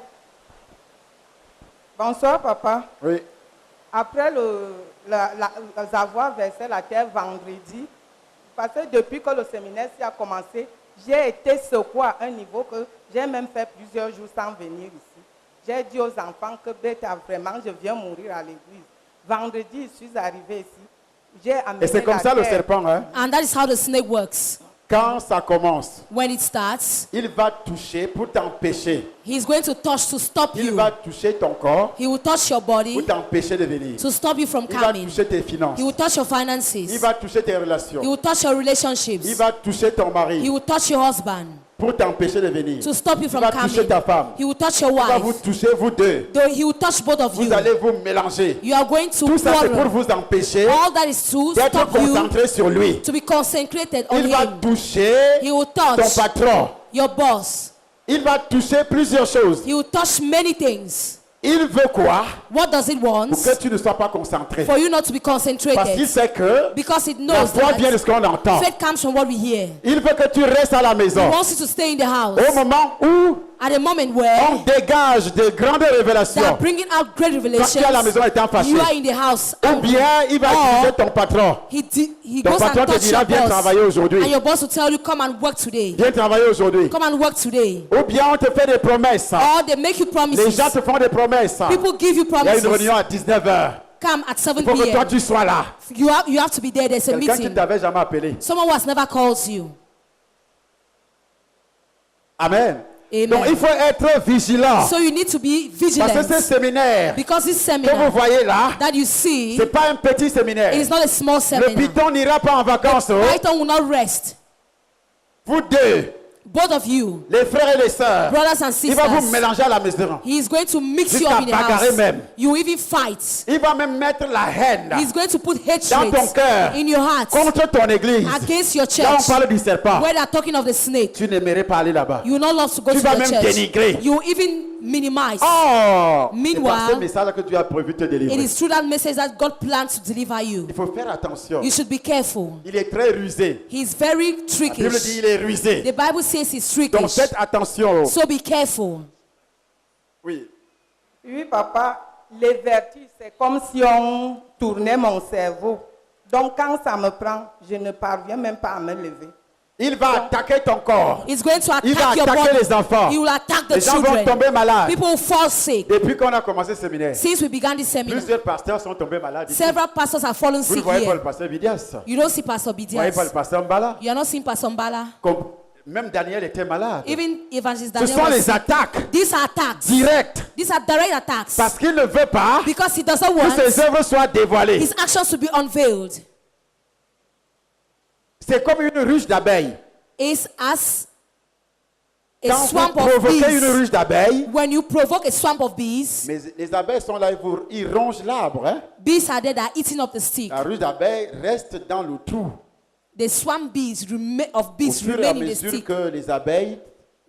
Bonsoir, papa. Oui. Après avoir versé la terre vendredi, parce que depuis que le séminaire a commencé, j'ai été secouée à un niveau que j'ai même fait plusieurs jours sans venir ici. J'ai dit aux enfants que vraiment, je viens mourir à l'église. Vendredi, je suis arrivée ici. J'ai amené Et c'est comme ça le serpent, hein? And that is how the snake works. Quand ça commence, when it starts, il va toucher pour t'empêcher. he's going to touch to stop Il you. va toucher ton corps He will touch your body pour t'empêcher de venir. to stop you from Il va coming. toucher tes finances. He will touch your Il finances. va toucher tes relations. He will touch your relationships. Il va toucher ton He mari will touch your husband pour t'empêcher de venir. to stop you Il from va toucher coming. ta femme. He will touch your Il va vous wife. toucher, vous deux. Though he will touch both of Vous you. allez vous mélanger. You are going to Tout ça, c'est pour quarrel. vous empêcher All that is to d'être stop you concentré sur lui. to be consecrated on Il va him. toucher He will ton touch patron. your boss. Il va toucher plusieurs choses. He will touch many things. Il veut quoi? What does it want? Pour que tu ne sois pas concentré. For you not to be Parce qu'il concentrated. sait que Because it la knows foi vient de that ce qu'on entend. faith comes from what we hear. Il veut que tu restes à la He maison. wants you to stay in the house. Au moment où At the moment where on dégage de grandes they are révélations, bringing out great quand revelations, tu es à la maison étant fâché, you are in the house ou angry. bien il va Or, utiliser ton patron. he Ton goes patron and te touch dira, your viens boss. travailler aujourd'hui. And your boss will tell you, come and work today. Viens travailler aujourd'hui. Come and work today. Ou bien on te fait des promesses. Or they make you Les promises. gens te font des promesses. People give you Il y a une promises. réunion à 19h. Come at 7 Il faut que toi p.m. tu sois là. You have to be there. There's a Quelqu'un qui ne meeting. t'avait jamais appelé. Someone who has never called you. Amen. Amen. Donc il faut être vigilant. So you need to be Parce que ce vigilant. séminaire Because this que vous seminar voyez là, that you see, c'est pas un petit séminaire. it is not a small Le seminar. python n'ira pas en vacances. Oh. Python will not rest. Vous deux, Both of you, les frères et les sœurs, brothers and il va vous sisters, mélanger à la maison. he is going to mix you Jusqu'à up in the bagarrer house. même. You even fight. Il va même mettre la haine He's going to put dans hatred ton cœur in your heart contre ton église. against your Là, on church. parle du serpent. Where they are talking of the snake, Tu n'aimerais pas aller là-bas. you will not love to go Tu to vas the même church. dénigrer. You will even minimize. Oh! C'est Meanwhile, par ce message que Dieu a prévu te It délivrer. is through that message that God plans to deliver you. Il faut faire attention. You should be careful. Il est très rusé. He's very La Bible dit trickish. il est rusé. The Bible says he's Donc trickish. faites attention. So be careful. Oui. Oui, papa, les vertus, c'est comme si on tournait mon cerveau. Donc, quand ça me prend, je ne parviens même pas à me lever. Il va attaquer ton corps. He's going to Il va attack your attaquer body. les enfants. He will attack the Les gens vont children. tomber malades. People will fall sick. Depuis qu'on a commencé ce séminaire, Since we began this seminar, plusieurs pasteurs sont tombés malades. ici. several pastors have fallen Vous ne sick voyez pas here. le pasteur Vidias. You don't see Pastor Vous ne voyez pas le Bidias. pasteur Mbala. You are not seeing Pastor Mbala. Comme même Daniel était malade. Even Evangelist Ce Daniel sont was les sick. attaques These are attacks. directes. These are direct attacks. Parce qu'il ne veut pas Because he doesn't que want ses œuvres soient dévoilées. his actions to be unveiled. C'est comme une ruche d'abeilles. Is as a Quand vous swamp of provoquez une bees. ruche d'abeilles, When you provoke a swamp of bees, mais les abeilles sont là, ils rongent l'arbre. Hein? bees are there that are eating up the stick. La ruche d'abeilles reste dans le trou. The swamp bees of Au bees fur et à remain in the mesure stick. que les abeilles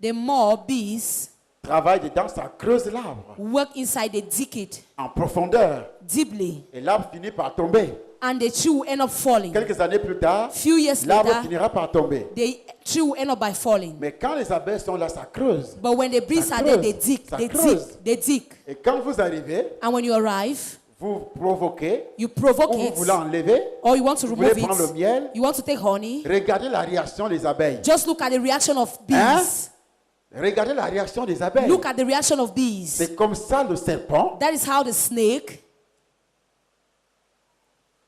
The more bees travaillent dedans, ça creuse l'arbre work inside, they dig it en profondeur. deeply, Et l'arbre finit par tomber. and the tree will end up falling. Quelques années plus tard, Few years l'arbre later, finira par tomber. the tree will end up by falling. Mais quand les abeilles sont là, ça creuse. But when the bees Ça are there, creuse, they dig, ça they dig, creuse. they dig. Et quand vous arrivez, And when you arrive, vous provoquez, you provoke ou vous it, voulez enlever, or you want to vous voulez remove prendre le it. miel, You want to take honey. regardez la réaction des abeilles. Just look at the reaction of Hein? bees. Regardez la réaction des abeilles. Look at the reaction of bees. C'est comme ça le serpent. That is how the snake.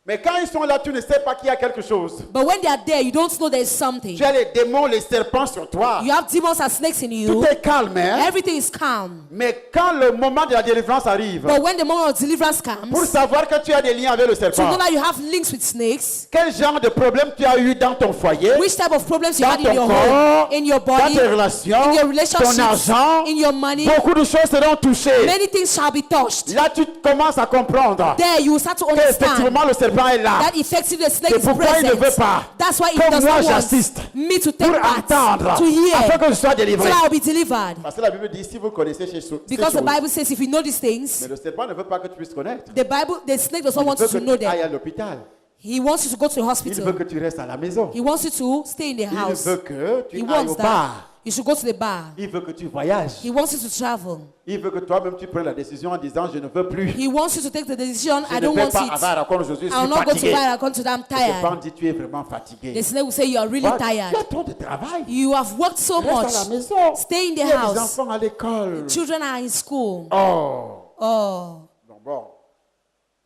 Mais quand ils sont là, tu ne sais pas qu'il y a quelque chose. But when they are there, you don't know there is something. Tu as les démons, les serpents sur toi. You have demons and snakes in Tout you. est calme, hein? Everything is calm. Mais quand le moment de la délivrance arrive, But when the moment of deliverance pour comes, savoir que tu as des liens avec le to know serpent, that you have links with snakes, quel genre de problème tu as eu dans ton foyer, which type of problems you dans had in ton your corps, home, in your dans body, tes relations, in your ton relationships, argent, in your money, beaucoup de choses seront touchées. many things shall be touched. Là, tu commences à comprendre There you will start to que understand effectivement le serpent est là. that effectively the snake C'est is pourquoi il ne veut present. pas That's why he que does moi not want j'assiste me to pour take part, entendre, to hear, afin que je sois so délivré. that I will be delivered. Parce que la Bible dit, si vous connaissez ces choses, Because the Bible says if you know these things, mais le serpent ne veut pas que tu puisses connaître. the snake does not Il want veut you que to know tu ailles them. à l'hôpital. He wants you to go to the Il veut hospital. que tu restes à la maison. He wants you to stay in the Il house. veut que tu He ailles au wants that bar. you should go to the bar. Il veut que tu voyages. He wants you to travel. Il veut que toi-même tu prennes la décision en disant je ne veux plus. He wants you to take the decision. Je I ne don't vais want pas it. avoir raconte aujourd'hui, je I will suis not go to fatigué. buy account to them. I'm Le serpent tired. dit tu es vraiment fatigué. The snake will say you are really Voilà, tu as tired. trop de travail. You have worked so Reste à la much. maison. Stay in Il y the a des house. enfants à l'école. Children are in school. Oh. Oh. Donc bon.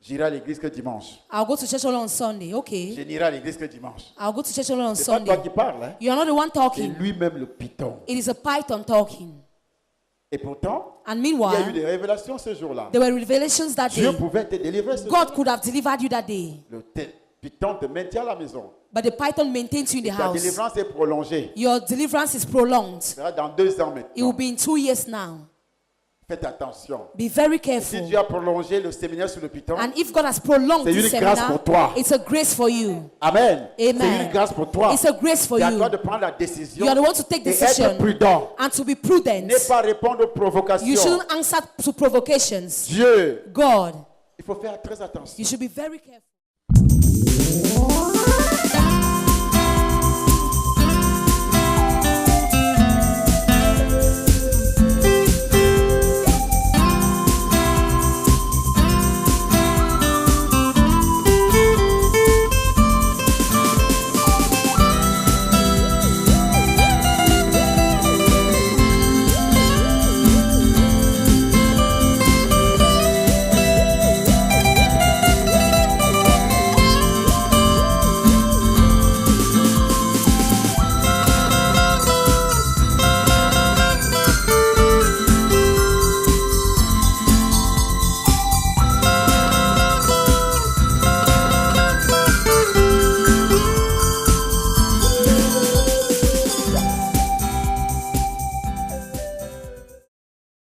J'irai à l'église que dimanche. I'll go to church only on Sunday. Je Okay. n'irai à l'église que dimanche. I'll go to church only on C'est pas toi Sunday. qui parles, hein? You are not the one C'est talking. lui-même le python. It is a python talking. Et pourtant, And il y a eu meanwhile, des révélations ce jour-là. there were revelations that Dieu day. pouvait te délivrer ce jour. God could have delivered you that day. Le python te maintient à la maison. But the python maintains you in the Ta house. délivrance est prolongée. Your deliverance is prolonged. Ce sera dans 2 ans It will maintenant. be in 2 years now. Faites attention. Be very Si careful. Dieu a prolongé le séminaire sur le python, And if God has prolonged c'est this une grâce seminar, pour toi. it's a grace for you. Amen. Amen. C'est une grâce pour toi. It's a grace for C'est à you. toi de prendre la décision You are the one to take et decision être prudent. and to be prudent. Ne pas répondre aux You provocations. shouldn't answer to provocations. Dieu, God, il faut faire très attention. you should be very careful.